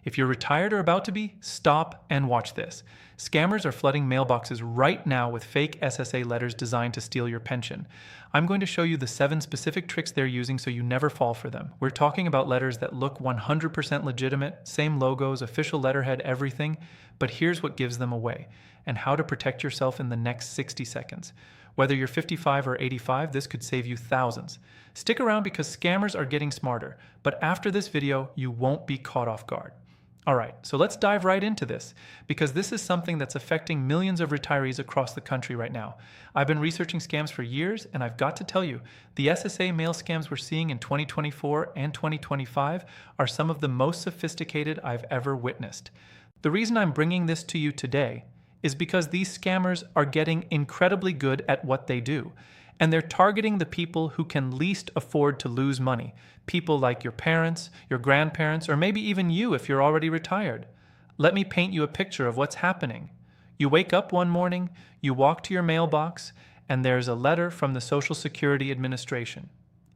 If you're retired or about to be, stop and watch this. Scammers are flooding mailboxes right now with fake SSA letters designed to steal your pension. I'm going to show you the 7 specific tricks they're using so you never fall for them. We're talking about letters that look 100% legitimate, same logos, official letterhead, everything, but here's what gives them away and how to protect yourself in the next 60 seconds. Whether you're 55 or 85, this could save you thousands. Stick around because scammers are getting smarter, but after this video, you won't be caught off guard. All right, so let's dive right into this, because this is something that's affecting millions of retirees across the country right now. I've been researching scams for years, and I've got to tell you, the SSA mail scams we're seeing in 2024 and 2025 are some of the most sophisticated I've ever witnessed. The reason I'm bringing this to you today is because these scammers are getting incredibly good at what they do. And they're targeting the people who can least afford to lose money. People like your parents, your grandparents, or maybe even you if you're already retired. Let me paint you a picture of what's happening. You wake up one morning, you walk to your mailbox, and there's a letter from the Social Security Administration.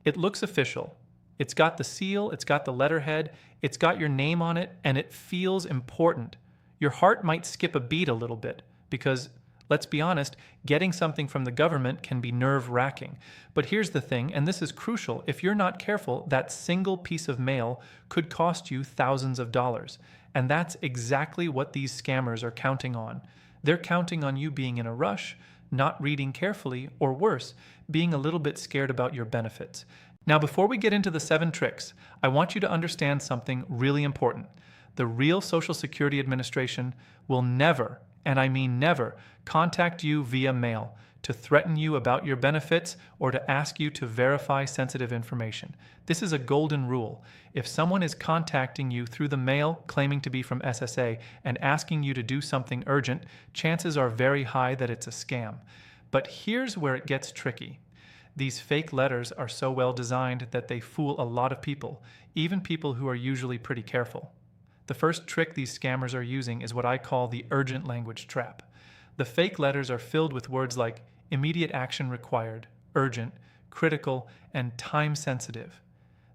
It looks official. It's got the seal, it's got the letterhead, it's got your name on it, and it feels important. Your heart might skip a beat a little bit because, let's be honest, getting something from the government can be nerve-wracking. But here's the thing, and this is crucial, if you're not careful, that single piece of mail could cost you thousands of dollars. And that's exactly what these scammers are counting on. They're counting on you being in a rush, not reading carefully, or worse, being a little bit scared about your benefits. Now, before we get into the 7 tricks, I want you to understand something really important. The real Social Security Administration will never, and I mean never, contact you via mail to threaten you about your benefits or to ask you to verify sensitive information. This is a golden rule. If someone is contacting you through the mail claiming to be from SSA and asking you to do something urgent, chances are very high that it's a scam. But here's where it gets tricky. These fake letters are so well designed that they fool a lot of people, even people who are usually pretty careful. The first trick these scammers are using is what I call the urgent language trap. The fake letters are filled with words like immediate action required, urgent, critical, and time-sensitive.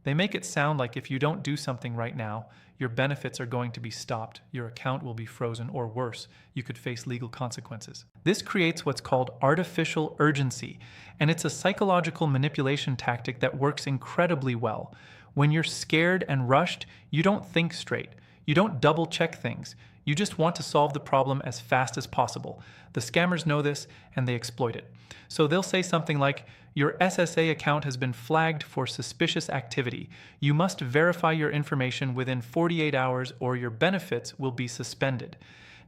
They make it sound like if you don't do something right now, your benefits are going to be stopped, your account will be frozen, or worse, you could face legal consequences. This creates what's called artificial urgency, and it's a psychological manipulation tactic that works incredibly well. When you're scared and rushed, you don't think straight. You don't double-check things. You just want to solve the problem as fast as possible. The scammers know this, and they exploit it. So they'll say something like, your SSA account has been flagged for suspicious activity. You must verify your information within 48 hours or your benefits will be suspended.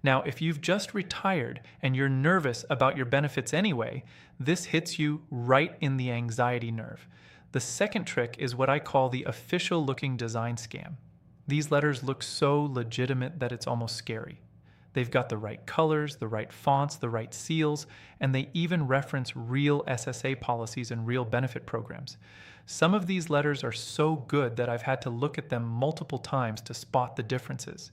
Now, if you've just retired and you're nervous about your benefits anyway, this hits you right in the anxiety nerve. The second trick is what I call the official-looking design scam. These letters look so legitimate that it's almost scary. They've got the right colors, the right fonts, the right seals, and they even reference real SSA policies and real benefit programs. Some of these letters are so good that I've had to look at them multiple times to spot the differences.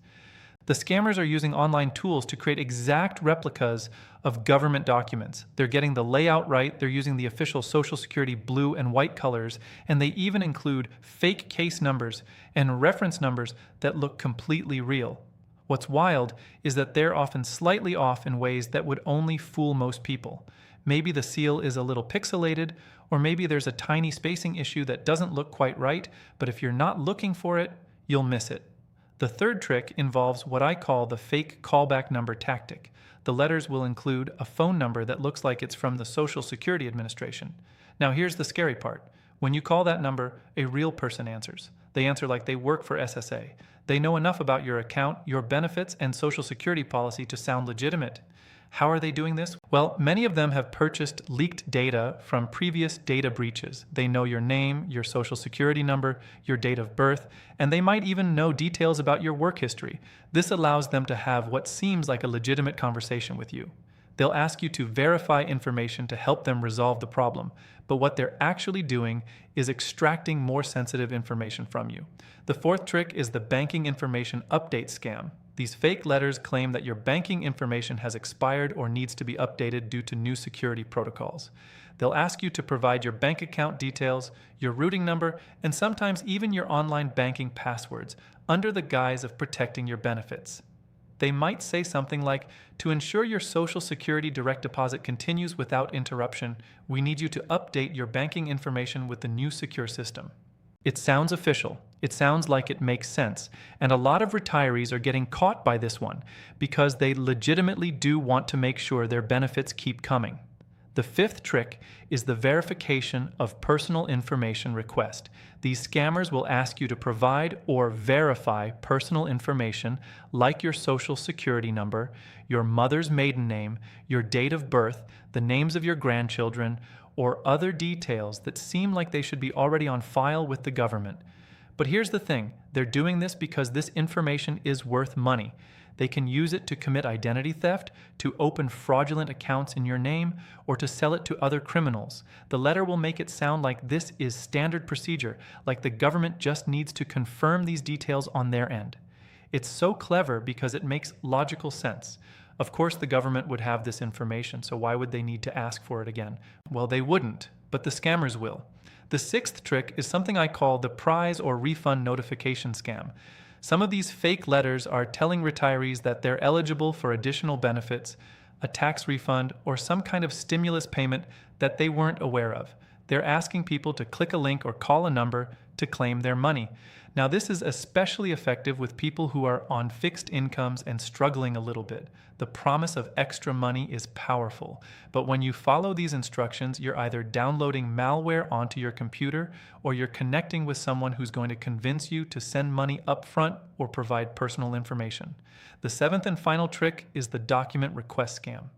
The scammers are using online tools to create exact replicas of government documents. They're getting the layout right, they're using the official Social Security blue and white colors, and they even include fake case numbers and reference numbers that look completely real. What's wild is that they're often slightly off in ways that would only fool most people. Maybe the seal is a little pixelated, or maybe there's a tiny spacing issue that doesn't look quite right, but if you're not looking for it, you'll miss it. The third trick involves what I call the fake callback number tactic. The letters will include a phone number that looks like it's from the Social Security Administration. Now here's the scary part. When you call that number, a real person answers. They answer like they work for SSA. They know enough about your account, your benefits, and Social Security policy to sound legitimate. How are they doing this? Well, many of them have purchased leaked data from previous data breaches. They know your name, your Social Security number, your date of birth, and they might even know details about your work history. This allows them to have what seems like a legitimate conversation with you. They'll ask you to verify information to help them resolve the problem, but what they're actually doing is extracting more sensitive information from you. The fourth trick is the banking information update scam. These fake letters claim that your banking information has expired or needs to be updated due to new security protocols. They'll ask you to provide your bank account details, your routing number, and sometimes even your online banking passwords. under the guise of protecting your benefits. They might say something like, "To ensure your Social Security direct deposit continues without interruption, we need you to update your banking information with the new secure system." It sounds official, it sounds like it makes sense, and a lot of retirees are getting caught by this one because they legitimately do want to make sure their benefits keep coming. The fifth trick is the verification of personal information request. These scammers will ask you to provide or verify personal information like your Social Security number, your mother's maiden name, your date of birth, the names of your grandchildren, or other details that seem like they should be already on file with the government. But here's the thing, they're doing this because this information is worth money. They can use it to commit identity theft, to open fraudulent accounts in your name, or to sell it to other criminals. The letter will make it sound like this is standard procedure, like the government just needs to confirm these details on their end. It's so clever because it makes logical sense. Of course, the government would have this information, so why would they need to ask for it again? Well, they wouldn't, but the scammers will. The sixth trick is something I call the prize or refund notification scam. Some of these fake letters are telling retirees that they're eligible for additional benefits, a tax refund, or some kind of stimulus payment that they weren't aware of. They're asking people to click a link or call a number to claim their money. Now, this is especially effective with people who are on fixed incomes and struggling a little bit. The promise of extra money is powerful, but when you follow these instructions, you're either downloading malware onto your computer or you're connecting with someone who's going to convince you to send money upfront or provide personal information. The seventh and final trick is the document request scam.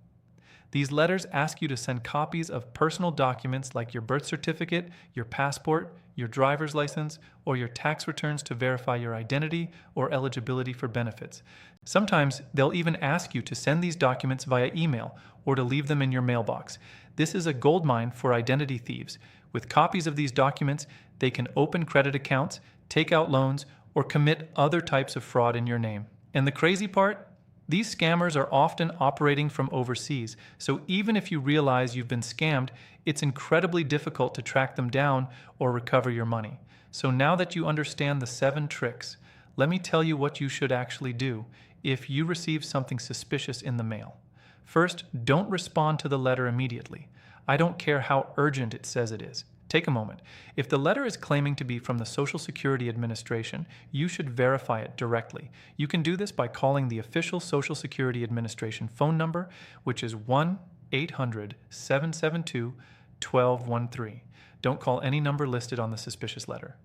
These letters ask you to send copies of personal documents like your birth certificate, your passport, your driver's license, or your tax returns to verify your identity or eligibility for benefits. Sometimes they'll even ask you to send these documents via email or to leave them in your mailbox. This is a goldmine for identity thieves. With copies of these documents, they can open credit accounts, take out loans, or commit other types of fraud in your name. And the crazy part? These scammers are often operating from overseas, so even if you realize you've been scammed, it's incredibly difficult to track them down or recover your money. So now that you understand the 7 tricks, let me tell you what you should actually do if you receive something suspicious in the mail. First, don't respond to the letter immediately. I don't care how urgent it says it is. Take a moment. If the letter is claiming to be from the Social Security Administration, you should verify it directly. You can do this by calling the official Social Security Administration phone number, which is 1-800-772-1213. Don't call any number listed on the suspicious letter.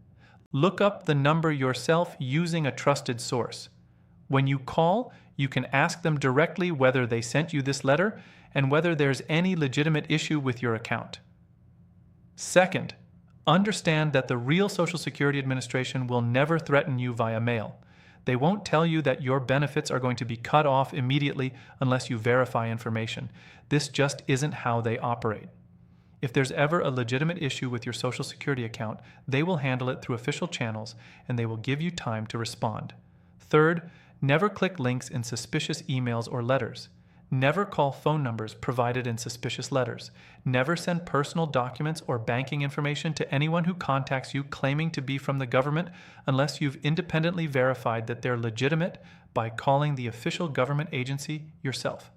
Look up the number yourself using a trusted source. When you call, you can ask them directly whether they sent you this letter and whether there's any legitimate issue with your account. Second, understand that the real Social Security Administration will never threaten you via mail. They won't tell you that your benefits are going to be cut off immediately unless you verify information. This just isn't how they operate. If there's ever a legitimate issue with your Social Security account, they will handle it through official channels and they will give you time to respond. Third, never click links in suspicious emails or letters. Never call phone numbers provided in suspicious letters. Never send personal documents or banking information to anyone who contacts you claiming to be from the government unless you've independently verified that they're legitimate by calling the official government agency yourself.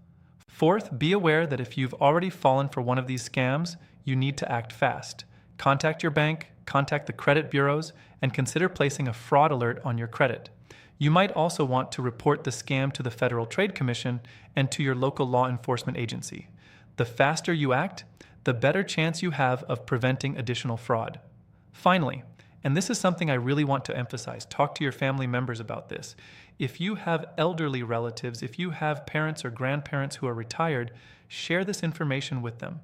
Fourth, be aware that if you've already fallen for one of these scams, you need to act fast. Contact your bank, contact the credit bureaus, and consider placing a fraud alert on your credit. You might also want to report the scam to the Federal Trade Commission and to your local law enforcement agency. The faster you act, the better chance you have of preventing additional fraud. Finally, and this is something I really want to emphasize, talk to your family members about this. If you have elderly relatives, if you have parents or grandparents who are retired, share this information with them.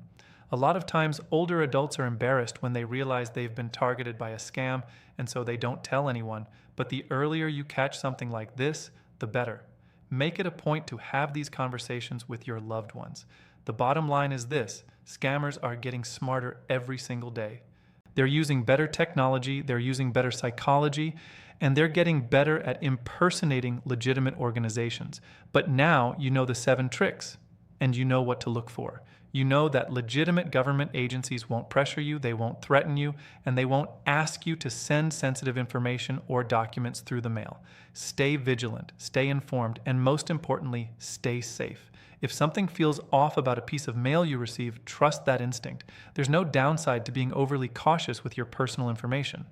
A lot of times, older adults are embarrassed when they realize they've been targeted by a scam, and so they don't tell anyone. But the earlier you catch something like this, the better. Make it a point to have these conversations with your loved ones. The bottom line is this: scammers are getting smarter every single day. They're using better technology, they're using better psychology, and they're getting better at impersonating legitimate organizations. But now you know the 7 tricks, and you know what to look for. You know that legitimate government agencies won't pressure you, they won't threaten you, and they won't ask you to send sensitive information or documents through the mail. Stay vigilant, stay informed, and most importantly, stay safe. If something feels off about a piece of mail you receive, trust that instinct. There's no downside to being overly cautious with your personal information.